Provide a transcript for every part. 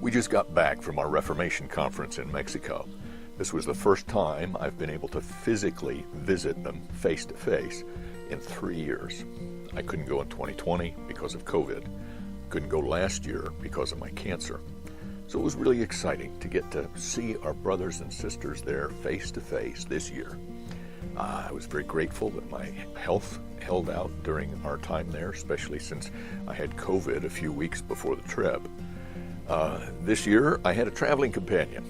We just got back from our Reformation conference in Mexico. This was the first time I've been able to physically visit them face to face in 3 years. I couldn't go in 2020 because of COVID. Couldn't go last year because of my cancer. So it was really exciting to get to see our brothers and sisters there face to face this year. I was very grateful that my health held out during our time there, especially since I had COVID a few weeks before the trip. This year, I had a traveling companion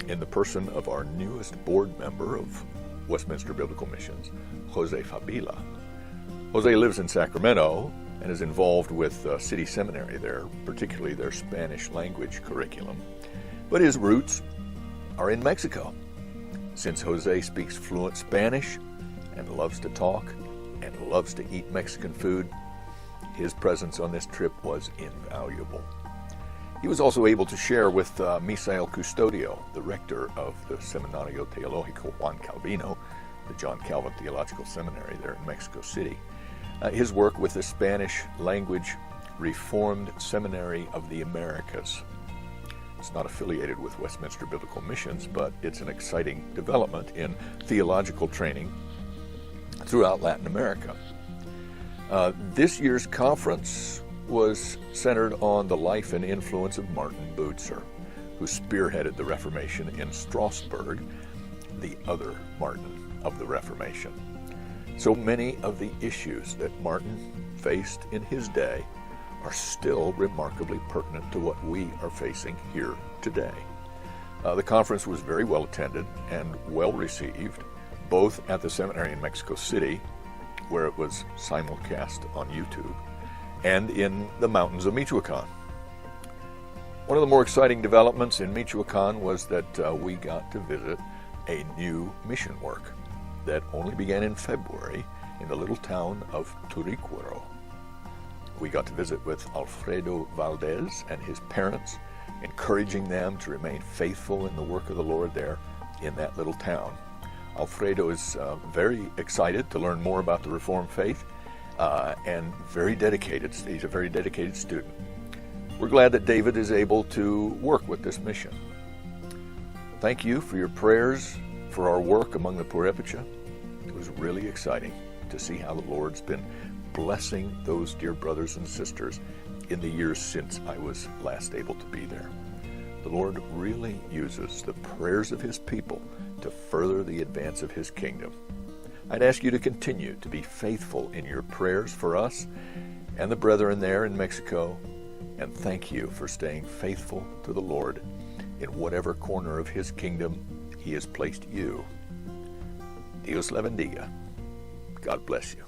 in the person of our newest board member of Westminster Biblical Missions, Jose Fabila. Jose lives in Sacramento and is involved with City Seminary there, particularly their Spanish language curriculum. But his roots are in Mexico. Since Jose speaks fluent Spanish and loves to talk and loves to eat Mexican food, his presence on this trip was invaluable. He was also able to share with Misael Custodio, the rector of the Seminario Teológico Juan Calvino, the John Calvin Theological Seminary there in Mexico City, his work with the Spanish language Reformed Seminary of the Americas. It's not affiliated with Westminster Biblical Missions, but it's an exciting development in theological training throughout Latin America. This year's conference was centered on the life and influence of Martin Bucer, who spearheaded the Reformation in Strasbourg, the other Martin of the Reformation. So many of the issues that Martin faced in his day are still remarkably pertinent to what we are facing here today. The conference was very well attended and well received, both at the seminary in Mexico City, where it was simulcast on YouTube, and in the mountains of Michoacan. One of the more exciting developments in Michoacan was that we got to visit a new mission work that only began in February in the little town of Turicuero. We got to visit with Alfredo Valdez and his parents, encouraging them to remain faithful in the work of the Lord there in that little town. Alfredo is very excited to learn more about the Reformed faith and very dedicated. He's a very dedicated student. We're glad that David is able to work with this mission. Thank you for your prayers for our work among the Purépecha. It was really exciting to see how the Lord's been blessing those dear brothers and sisters in the years since I was last able to be there. The Lord really uses the prayers of His people to further the advance of His kingdom. I'd ask you to continue to be faithful in your prayers for us and the brethren there in Mexico, and thank you for staying faithful to the Lord in whatever corner of His kingdom He has placed you. Dios le bendiga. God bless you.